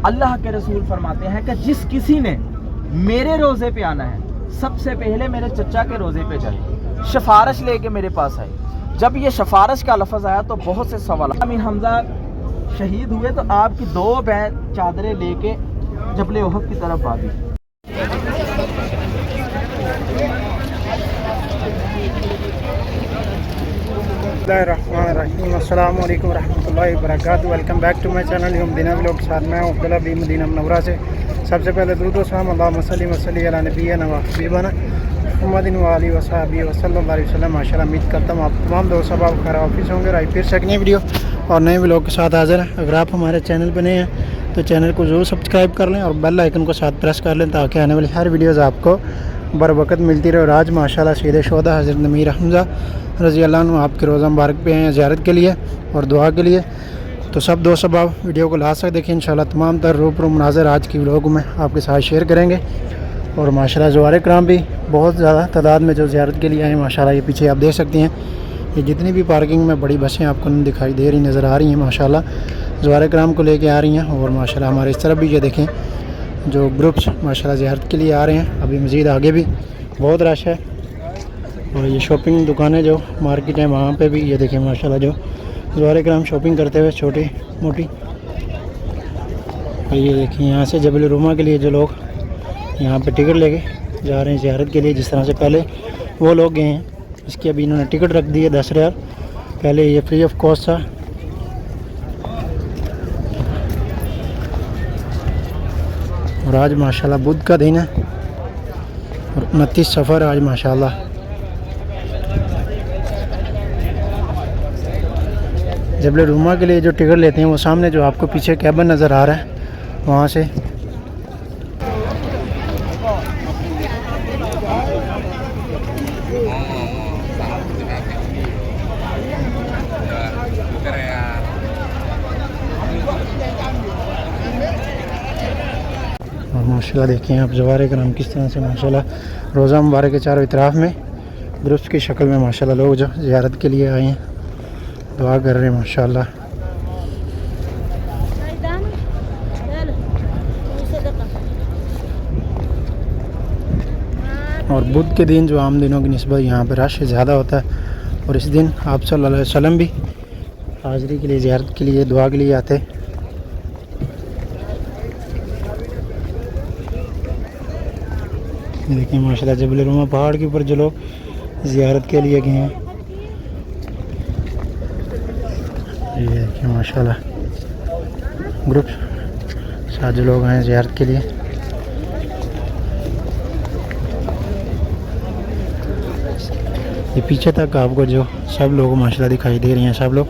اللہ کے رسول فرماتے ہیں کہ جس کسی نے میرے روزے پہ آنا ہے سب سے پہلے میرے چچا کے روزے پہ جائے, سفارش لے کے میرے پاس آئے. جب یہ سفارش کا لفظ آیا تو بہت سے سوالات. امین حمزہ شہید ہوئے تو آپ کی 2 چادریں لے کے جبل احد کی طرف بھاگی. الرحمن السلام علیکم ورحمۃ اللہ وبرکاتہ. Welcome back to my channel یوم دینا ولاگ کے ساتھ میں عبداللہ بھی مدینہ منورہ سے. سب سے پہلے درود و سلام اللہم صلی وسلم علی نبینا و حبیبنا محمد و آلہ و صحبہ و صلی اللہ علیہ وسلم. ماشاءاللہ امید کرتا ہوں آپ تمام دوست احباب خیر آفس ہوں گے. آئی پھر سے ایک نئی ویڈیو اور نئے ولاگ کے ساتھ حاضر ہیں. اگر آپ ہمارے چینل پہ نئے ہیں تو چینل کو ضرور سبسکرائب کر لیں اور بیل آئکن کو ساتھ پریس کر لیں تاکہ آنے والی ہر ویڈیوز آپ کو بر وقت ملتی رہے. اور آج ماشاءاللہ سید شہداء حضرت امیر حمزہ رضی اللہ عنہ آپ کے روزہ مبارک پہ ہیں زیارت کے لیے اور دعا کے لیے. تو سب دوست احباب ویڈیو کو لاسٹ تک دیکھیں. انشاءاللہ تمام تر روبرو مناظر آج کی ولاگ میں آپ کے ساتھ شیئر کریں گے. اور ماشاءاللہ زوار کرام بھی بہت زیادہ تعداد میں جو زیارت کے لیے آئے ہیں. ماشاءاللہ یہ پیچھے آپ دیکھ سکتے ہیں یہ جتنی بھی پارکنگ میں بڑی بسیں آپ کو دکھائی دے رہی نظر آ رہی ہیں ماشاءاللہ زوار کرام کو لے کے آ رہی ہیں. اور ماشاءاللہ ہمارے اس طرف بھی یہ دیکھیں جو گروپس ماشاءاللہ زیارت کے لیے آ رہے ہیں. ابھی مزید آگے بھی بہت رش ہے. اور یہ شاپنگ دکانیں جو مارکیٹ ہیں وہاں پہ بھی یہ دیکھیں ماشاءاللہ جو زوار کرام شاپنگ کرتے ہوئے چھوٹی موٹی. اور یہ دیکھیں یہاں سے جبل روما کے لیے جو لوگ یہاں پہ ٹکٹ لے کے جا رہے ہیں زیارت کے لیے, جس طرح سے پہلے وہ لوگ گئے ہیں اس کی ابھی انہوں نے ٹکٹ رکھ دی ہے 10 ریال. پہلے یہ فری آف کاسٹ تھا. اور آج ماشاءاللہ بدھ کا دن ہے اور 29 سفر آج ماشاءاللہ. جبل روما کے لیے جو ٹکٹ لیتے ہیں وہ سامنے جو آپ کو پیچھے کیبن نظر آ رہا ہے وہاں سے اور ماشاءاللہ دیکھیں آپ زوار کرام کس طرح سے ماشاءاللہ روزہ مبارک کے چاروں اطراف میں گروپس کی شکل میں ماشاءاللہ لوگ جو زیارت کے لیے آئے ہیں دعا کر رہے ہیں ماشاءاللہ. اور بدھ کے دن جو عام دنوں کی نسبت یہاں پہ رش زیادہ ہوتا ہے اور اس دن آپ صلی اللہ علیہ وسلم بھی حاضری کے لیے زیارت کے لیے دعا کے لیے آتے. دیکھیں ماشاءاللہ جبل روما پہاڑ کے اوپر جو لوگ زیارت کے لیے گئے ہیں یہ دیکھیں ماشاءاللہ گروپ ساتھ جو لوگ آئے زیارت کے لیے. یہ پیچھے تک آپ کو جو سب لوگ ماشاءاللہ دکھائی دے رہی ہیں سب لوگ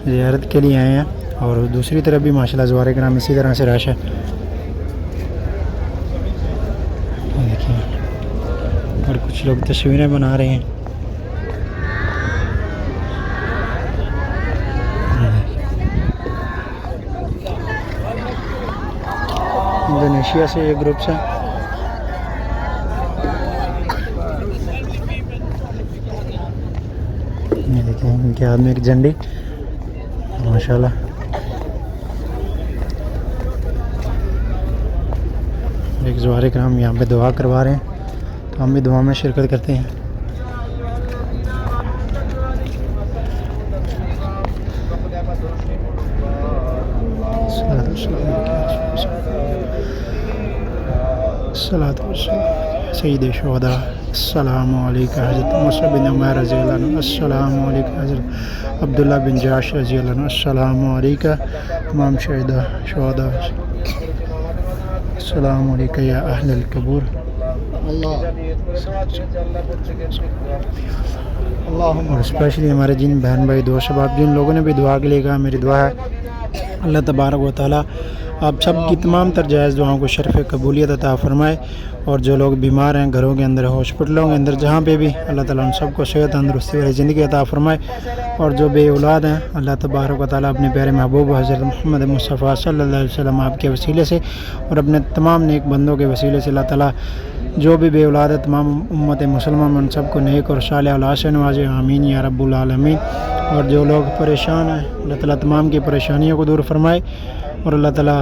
زیارت کے لیے آئے ہیں. اور دوسری طرف بھی ماشاءاللہ زوار کرام اسی طرح سے رش ہے. دیکھیں اور کچھ لوگ تصویریں بنا رہے ہیں. انڈونیشیا سے یہ گروپس ہیں. یہ دیکھیں ان کے ہاتھ میں ایک جھنڈی ماشاءاللہ. ایک زوار کرام یہاں پہ دعا کروا رہے ہیں تو ہم بھی دعا میں شرکت کرتے ہیں. سید شہداء السلام علیکم حضرت مصعب بن عمیر رضی اللہ عنہ. السلام علیکم حضرت عبداللہ بن جاش رضی اللہ عنہ. السلام علیکم تمام شہداء. السلام علیکم یا اہل القبور. اور اسپیشلی ہمارے جن بہن بھائی دوست احباب جن لوگوں نے بھی دعا کے لیے کہا, میری دعا ہے اللہ تبارک و تعالیٰ آپ سب کی تمام تر جائز دعاؤں کو شرف قبولیت عطا فرمائے. اور جو لوگ بیمار ہیں گھروں کے اندر ہاسپٹلوں کے اندر جہاں پہ بھی اللہ تعالیٰ ان سب کو صحت تندرستی والی زندگی عطا فرمائے. اور جو بے اولاد ہیں اللہ تبارک و تعالیٰ اپنے پیارے محبوب حضرت محمد مصطفیٰ صلی اللہ علیہ وسلم آپ کے وسیلے سے اور اپنے تمام نیک بندوں کے وسیلے سے اللہ تعالیٰ جو بھی بے اولاد ہے تمام امت مسلمہ میں ان سب کو نیک اور صالح اولاد سے نوازے. آمین یا رب العالمین. اور جو لوگ پریشان ہیں اللہ تعالیٰ تمام کی پریشانیوں کو دور فرمائے اور اللہ تعالیٰ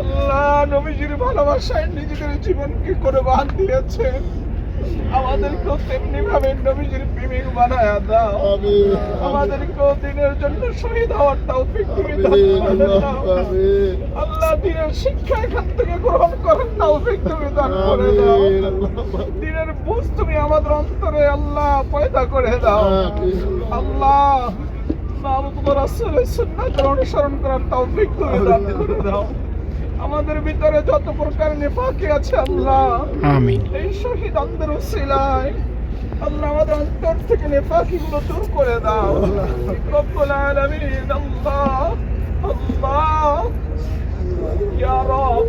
আল্লাহ নবীজির ভালোবাসায় নিজেদের জীবনকে কুরবান দিয়েছেন, আমাদেরকেও তেমনি ভাবে নবীজির প্রেমিক বানায়া দাও। আমিন। আমাদেরকেও দিনের জন্য শহীদ হওয়ার তৌফিক তুমি দান করে দাও। আমিন। আল্লাহ দিনের শিক্ষা এখান থেকে গ্রহণ করার তৌফিক তুমি দান করে দাও। দিনের বুঝ তুমি আমাদের অন্তরে আল্লাহ পয়দা করে দাও। আল্লাহ মাহবুব রাসূলের সুন্নাতের অনুসরণ করার তৌফিক তুমি দান করে দাও। আমাদের ভিতরে যত প্রকার নেফাকি আছে আল্লাহ আমিন এই শহীদ অন্তর উসিলায় আল্লাহ আমাদের অন্তর থেকে নেফাকিগুলো দূর করে দাও। রব্বুল আলামিন আল্লাহ আল্লাহ ইয়া রব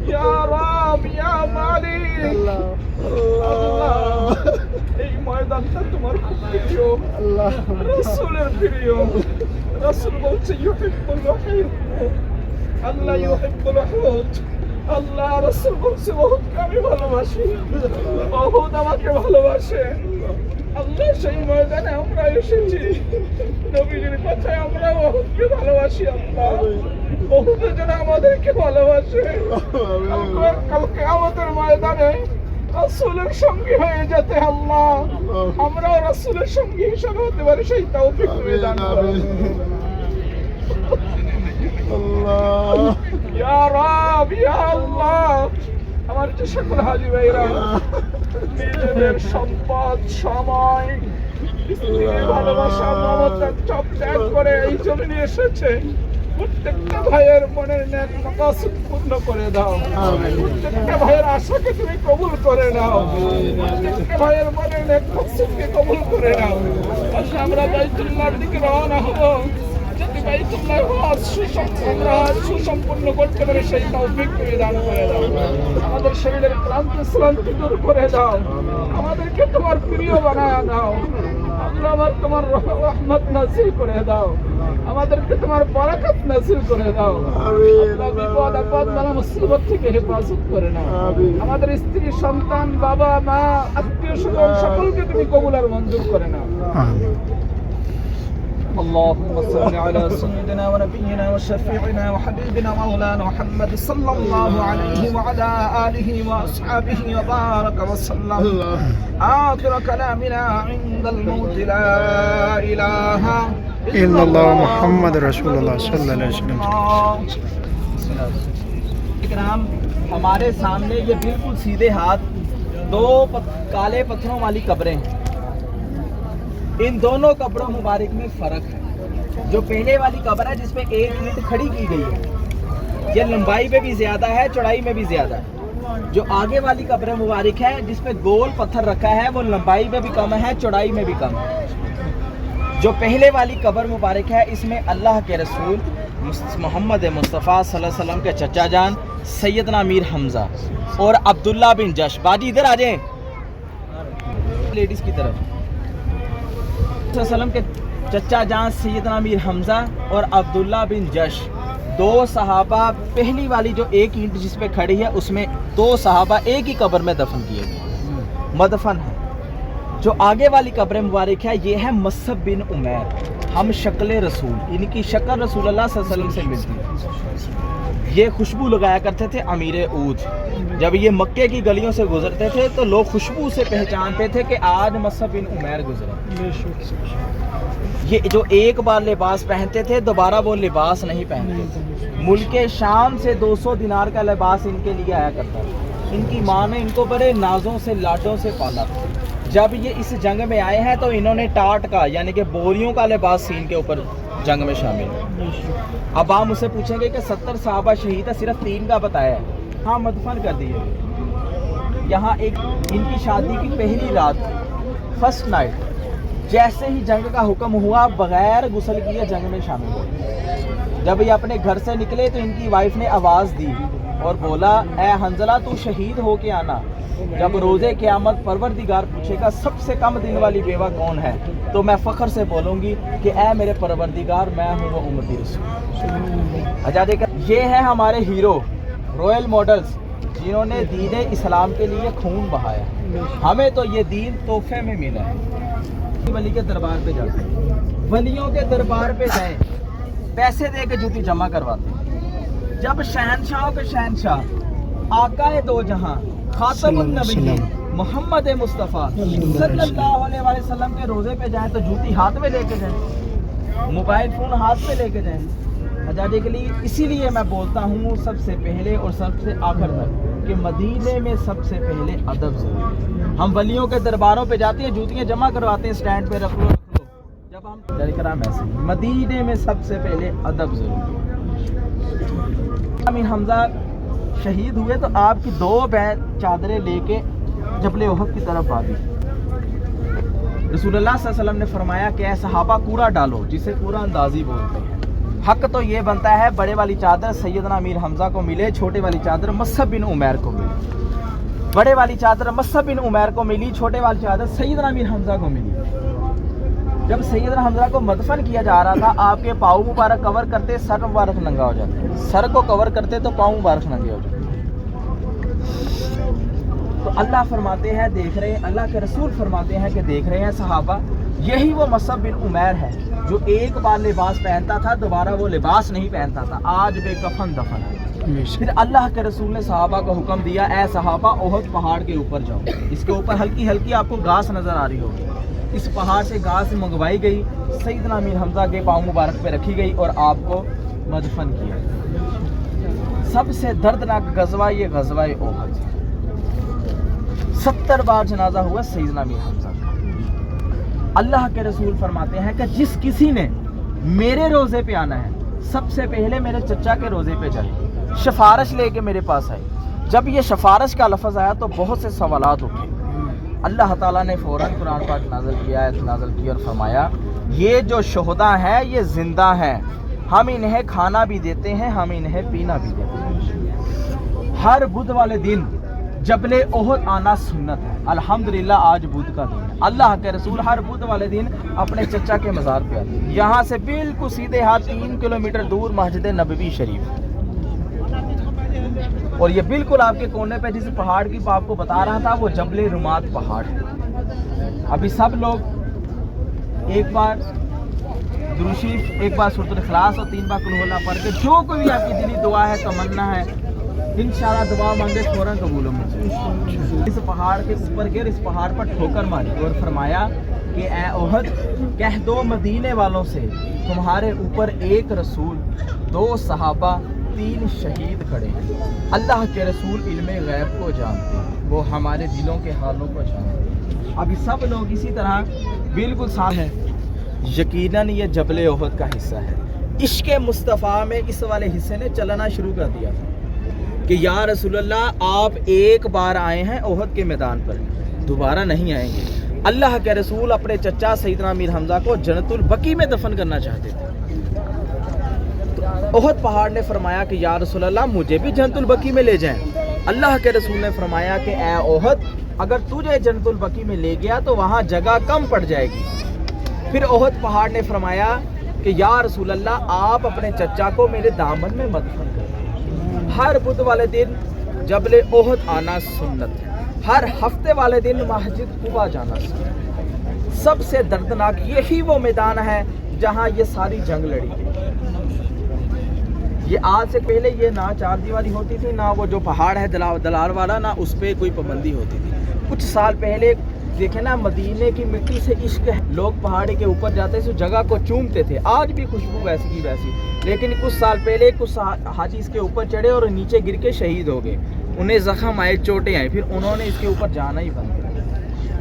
ইয়া রব ইয়া মালিক আল্লাহ এই ময়দানটা তোমার খুব প্রিয় আল্লাহ, রাসূলের প্রিয়। রাসূল বলছে ইউহিব্বুল ওয়াহিদ আল্লাহ ইউহিব্বুল ওয়াহুদ। আল্লাহ রাসূল বলছে ওহুদকে আমি ভালোবাসি, ওহুদ আমাকে ভালোবাসে। আল্লাহ সেই ময়দানে আমরা এসেছি, নবীজির কথায় আমরা ওহুদকে ভালোবাসি। আল্লাহ ওহুদে যেন আমাদেরকে ভালোবাসে। কালকে আমাদের ময়দানে রাসূলের সঙ্গী হয়ে যেতে আল্লাহ আমরাও রাসূলের সঙ্গী হিসেবে হতে পারি, সেই তৌফিক তুমি দান করো। আল্লাহ ইয়া রব ইয়া আল্লাহ। আমার যে সকল হাজী ভাইরা নিজেদের সম্পদ, সময়, স্ত্রীর ভালোবাসা, মমতা সব ত্যাগ করে এই জমিনে এসেছে, প্রত্যেকটা ভাইয়ের মনের নেক মাকাসিদ পূর্ণ করে দাও। প্রত্যেকটা ভাইয়ের আশাকে তুমি কবুল করে নাও। প্রত্যেকটা ভাইয়ের মনের নেক মাকাসিদকে কবুল করে নাও। আচ্ছা আমরা বাইতুল্লাহর দিকে রওনা হব, যাতে বাইতুল্লাহ হজ সুসম্পন্ন করতে পারে সেই তৌফিক তুমি দান করে দাও। আমাদের শরীরের ক্লান্তি দূর করে দাও, আমাদেরকে তোমার প্রিয় বানায় দাও। আল্লাহ আমার তোমার রহমত নাযিল করে দাও, আমাদেরকে তোমার বরকত নাযিল করে দাও। আল্লাহ বিপদ আপদ বালা মুসিবত থেকে হেফাজত করে নাও। আমাদের স্ত্রী, সন্তান, বাবা মা, আত্মীয় স্বজন সকলকে তুমি কবুল আর মঞ্জুর করে নাও। اللهم صل على سيدنا ونبينا وشفيعنا وحبيبنا مولانا محمد صلى الله عليه وعلى آله وأصحابه وبارك وسلم. آخر كلامنا عند الموت لا إله الا اللہ محمد رسول اللہ صلی اللہ علیہ وسلم۔ اکرام ہمارے سامنے یہ بالکل سیدھے ہاتھ دو کالے پتھروں والی قبریں ہیں۔ ان دونوں قبروں مبارک میں فرق ہے۔ جو پہلے والی قبر ہے جس پہ ایک اینٹ کھڑی کی گئی ہے، یہ لمبائی میں بھی زیادہ ہے، چوڑائی میں بھی زیادہ ہے۔ جو آگے والی قبر مبارک ہے جس پہ گول پتھر رکھا ہے، وہ لمبائی میں بھی کم ہے، چوڑائی میں بھی کم ہے۔ جو پہلے والی قبر مبارک ہے اس میں اللہ کے رسول محمد مصطفیٰ صلی اللہ علیہ وسلم کے چچا جان سیدنا امیر حمزہ اور عبداللہ بن جش، باجی ادھر آ جائیں لیڈیز کی طرف، صلی اللہ علیہ وسلم کے چچا جان سیدنا امیر حمزہ اور عبداللہ بن جش، دو صحابہ، پہلی والی جو ایک اینٹ جس پہ کھڑی ہے اس میں دو صحابہ ایک ہی قبر میں دفن کیے گئے، مدفن ہے۔ جو آگے والی قبر مبارک ہے یہ ہے مصعب بن عمیر، ہم شکل رسول، ان کی شکل رسول اللہ صلی اللہ علیہ وسلم سے ملتی ہے۔ یہ خوشبو لگایا کرتے تھے امیر اود، جب یہ مکے کی گلیوں سے گزرتے تھے تو لوگ خوشبو سے پہچانتے تھے کہ آج مصعب بن عمیر گزرے۔ یہ جو ایک بار لباس پہنتے تھے دوبارہ وہ لباس نہیں پہنتے تھے۔ ملک شام سے 200 دینار کا لباس ان کے لیے آیا کرتا تھا۔ ان کی ماں نے ان کو بڑے نازوں سے لاڈوں سے پالا تھا۔ جب یہ اس جنگ میں آئے ہیں تو انہوں نے ٹاٹ کا یعنی کہ بوریوں کا لباس سین کے اوپر جنگ میں شامل ہے۔ اب آپ مجھ سے پوچھیں گے کہ 70 صحابہ شہید ہے، صرف 3 کا بتایا ہے۔ ہاں مدفن کر دیے۔ یہاں ایک ان کی شادی کی پہلی رات، فرسٹ نائٹ، جیسے ہی جنگ کا حکم ہوا بغیر غسل کیے جنگ میں شامل ہوئے۔ جب یہ اپنے گھر سے نکلے تو ان کی وائف نے آواز دی اور بولا، اے حنظلہ تو شہید ہو کے آنا، جب روزے قیامت پروردگار پوچھے گا سب سے کم دن والی بیوہ کون ہے تو میں فخر سے بولوں گی کہ اے میرے پروردگار میں ہوں وہ امتی رسول۔ یہ ہے ہمارے ہیرو، رویل ماڈلز، جنہوں نے دین اسلام کے لیے خون بہایا۔ ہمیں تو یہ دین تحفے میں ملا ہے۔ ولی کے دربار پہ جاتے ہیں، ولیوں کے دربار پہ جائیں، پیسے دے کے جوتی جمع کرواتے ہیں۔ جب شہنشاہوں کے شہنشاہ، آقا دو جہاں، خاتم النبی محمد مصطفیٰ صلی اللہ علیہ وسلم کے روزے پہ جائیں تو جوتی ہاتھ میں لے کے جائیں، موبائل فون ہاتھ میں لے کے جائیں حجاجے کے لیے۔ اسی لیے میں بولتا ہوں سب سے پہلے اور سب سے آخر تک کہ مدینے میں سب سے پہلے ادب ضروری ہے۔ ہم ولیوں کے درباروں پہ جاتے ہیں، جوتیاں جمع کرواتے ہیں، سٹینڈ پہ رکھ لو، جب ہم کرام ایسے مدینے میں سب سے پہلے ادب ضروری ہے۔ امیر حمزہ شہید ہوئے تو آپ کی 2 بہن چادریں لے کے جبل احد کی طرف بھاگی۔ رسول اللہ صلی اللہ علیہ وسلم نے فرمایا کہ اے صحابہ کوڑا ڈالو، جسے کوڑا اندازی بولتے ہیں۔ حق تو یہ بنتا ہے بڑے والی چادر سیدنا امیر حمزہ کو ملے، چھوٹے والی چادر مصعب بن عمیر کو ملی۔ بڑے والی چادر مصعب بن عمیر کو ملی، چھوٹے والی چادر سیدنا امیر حمزہ کو ملی۔ جب سیدنا حمزہ کو مدفن کیا جا رہا تھا آپ کے پاؤں مبارک کور کرتے، سر مبارک ننگا ہو جاتا، سر کو کور کرتے تو پاؤں مبارک ننگے ہو جاتے۔ تو اللہ فرماتے ہیں دیکھ رہے ہیں، اللہ کے رسول فرماتے ہیں کہ دیکھ رہے ہیں صحابہ، یہی وہ مصعب بن عمیر ہے جو ایک بار لباس پہنتا تھا دوبارہ وہ لباس نہیں پہنتا تھا، آج بے کفن دفن ہے۔ پھر اللہ کے رسول نے صحابہ کو حکم دیا، اے صحابہ احد پہاڑ کے اوپر جاؤ، اس کے اوپر ہلکی ہلکی آپ کو گھاس نظر آ رہی ہوگی، اس پہاڑ سے گھاس منگوائی گئی، سیدنا امیر حمزہ کے پاؤں مبارک پہ رکھی گئی اور آپ کو مدفن کیا۔ سب سے دردناک غزوہ یہ غزوہ احد، 70 بار جنازہ ہوا سیدنا امیر حمزہ کا۔ اللہ کے رسول فرماتے ہیں کہ جس کسی نے میرے روزے پہ آنا ہے سب سے پہلے میرے چچا کے روزے پہ جائے، سفارش لے کے میرے پاس آئے۔ جب یہ سفارش کا لفظ آیا تو بہت سے سوالات اٹھے۔ اللہ تعالیٰ نے فوراً قرآن پاک نازل کیا، آیت نازل کی اور فرمایا یہ جو شہداء ہیں یہ زندہ ہیں، ہم انہیں کھانا بھی دیتے ہیں، ہم انہیں پینا بھی دیتے ہیں۔ ہر بدھ والے دن جبل احد آنا سنت ہے، الحمدللہ آج بدھ کا دن ہے۔ اللہ کے رسول ہر بدھ والے دن اپنے چچا کے مزار پہ آتے ہیں۔ یہاں سے بالکل سیدھے ہاتھ 3 کلومیٹر دور مسجد نبوی شریف، اور یہ بالکل آپ کے کونے پہ جس پہاڑ کی آپ کو بتا رہا تھا وہ جبل رمات پہاڑ ہے۔ ابھی سب لوگ ایک بار درود شریف، ایک بار سورۃ الاخلاص اور 3 بار قل هو اللہ پڑھ کے جو کوئی بھی آپ کی دلی دعا ہے تمنا ہے انشاءاللہ دعا مانگے فوراً قبول ہوں۔ اس پہاڑ کے اوپر گر، اس پہاڑ پر ٹھوکر ماری اور فرمایا کہ اے احد کہہ دو مدینے والوں سے تمہارے اوپر ایک رسول، 2 صحابہ، 3 شہید کھڑے ہیں۔ اللہ کے رسول علم غیب کو جانتے ہیں، وہ ہمارے دلوں کے حالوں کو جانتے ہیں۔ ابھی سب لوگ اسی طرح بالکل ساتھ ہیں۔ یقیناً یہ جبل احد کا حصہ ہے۔ عشق مصطفیٰ میں اس والے حصے نے چلنا شروع کر دیا تھا کہ یا رسول اللہ آپ ایک بار آئے ہیں احد کے میدان پر، دوبارہ نہیں آئیں گے۔ اللہ کے رسول اپنے چچا سیدنا امیر حمزہ کو جنت البقیع میں دفن کرنا چاہتے تھے۔ تو احد پہاڑ نے فرمایا کہ یا رسول اللہ مجھے بھی جنت البقیع میں لے جائیں۔ اللہ کے رسول نے فرمایا کہ اے احد اگر تجھے جنت البقیع میں لے گیا تو وہاں جگہ کم پڑ جائے گی۔ پھر احد پہاڑ نے فرمایا کہ یا رسول اللہ آپ اپنے چچا کو میرے دامن میں مدفن کریں۔ ہر بدھ والے دن جبل احد آنا سنت ہے، ہر ہفتے والے دن مسجد قباء جانا سنت ہے۔ سب سے دردناک یہی وہ میدان ہے جہاں یہ ساری جنگ لڑی گئی۔ یہ آج سے پہلے یہ نہ چار دیواری ہوتی تھی، نہ وہ جو پہاڑ ہے دلال والا، نہ اس پہ کوئی پابندی ہوتی تھی۔ کچھ سال پہلے دیکھیں نا مدینے کی مٹی سے عشق ہے، لوگ پہاڑی کے اوپر جاتے تھے، اس جگہ کو چومتے تھے، آج بھی خوشبو ویسی کی ویسی۔ لیکن کچھ سال پہلے کچھ حاجی اس کے اوپر چڑھے اور نیچے گر کے شہید ہو گئے، انہیں زخم آئے، چوٹیں آئیں، پھر انہوں نے اس کے اوپر جانا ہی بند کر۔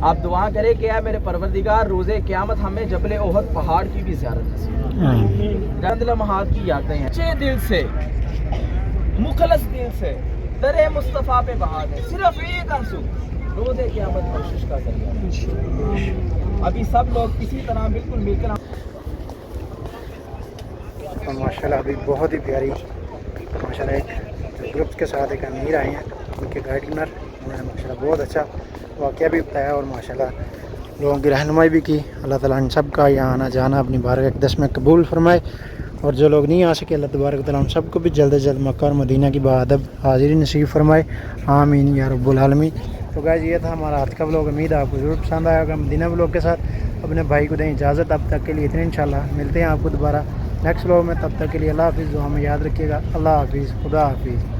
آپ دعا کریں کہ اے میرے پروردگار روز قیامت ہمیں جبل احد پہاڑ کی بھی زیارت نصیب۔ چند لمحات کی یادیں ہیں، سچے دل سے، مخلص دل سے در مصطفیٰ پہ بہا دیں، صرف ایک آنسو روز قیامت بخشش کا ذریعہ۔ ابھی سب لوگ اسی طرح بالکل مل کر ماشاءاللہ ابھی بہت ہی پیاری ماشاءاللہ ایک گروپ کے ساتھ ایک امیر آئے ہیں، ان کے گائیڈنر، انہوں نے ماشاءاللہ بہت اچھا واقعہ بھی بتایا اور ماشاءاللہ لوگوں کی رہنمائی بھی کی۔ اللہ تعالیٰ ان سب کا یہاں آنا جانا اپنی بارگاہ اقدس میں قبول فرمائے، اور جو لوگ نہیں آ سکے اللہ تبارک و تعالیٰ ان سب کو بھی جلد از جلد مکہ اور مدینہ کی بادب حاضری نصیب فرمائے، آمین یا رب العالمین۔ تو گائز یہ تھا ہمارا آج کا ولاگ، امید ہے آپ کو ضرور پسند آیا ہوگا۔ مدینہ ولاگ کے ساتھ اپنے بھائی کو دیں اجازت، اب تک کے لیے اتنے، انشاءاللہ ملتے ہیں آپ کو دوبارہ نیکسٹ ولاگ میں، تب تک کے لیے اللہ حافظ، دعا میں یاد رکھیے گا۔ اللہ حافظ، خدا حافظ۔